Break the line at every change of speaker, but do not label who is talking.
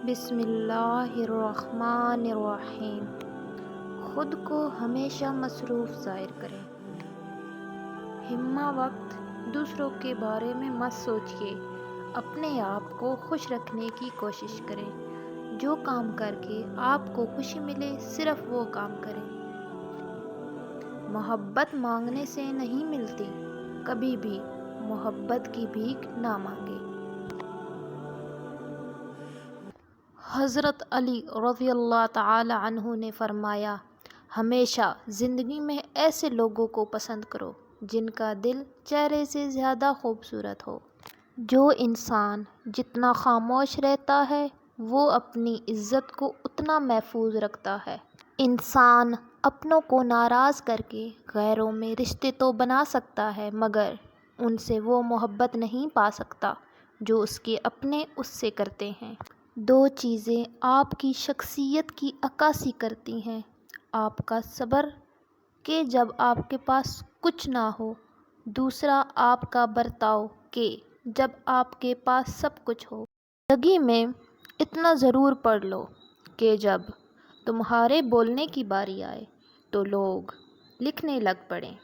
بسم اللہ الرحمن الرحیم۔ خود کو ہمیشہ مصروف ظاہر کریں۔ ہمہ وقت دوسروں کے بارے میں مت سوچیے، اپنے آپ کو خوش رکھنے کی کوشش کریں۔ جو کام کر کے آپ کو خوشی ملے صرف وہ کام کریں۔ محبت مانگنے سے نہیں ملتی، کبھی بھی محبت کی بھیک نہ مانگیں۔ حضرت علی رضی اللہ تعالی عنہ نے فرمایا، ہمیشہ زندگی میں ایسے لوگوں کو پسند کرو جن کا دل چہرے سے زیادہ خوبصورت ہو۔ جو انسان جتنا خاموش رہتا ہے وہ اپنی عزت کو اتنا محفوظ رکھتا ہے۔ انسان اپنوں کو ناراض کر کے غیروں میں رشتے تو بنا سکتا ہے مگر ان سے وہ محبت نہیں پا سکتا جو اس کے اپنے اس سے کرتے ہیں۔ دو چیزیں آپ کی شخصیت کی عکاسی کرتی ہیں: آپ کا صبر کہ جب آپ کے پاس کچھ نہ ہو، دوسرا آپ کا برتاؤ کہ جب آپ کے پاس سب کچھ ہو۔ زندگی میں اتنا ضرور پڑھ لو کہ جب تمہارے بولنے کی باری آئے تو لوگ لکھنے لگ پڑیں۔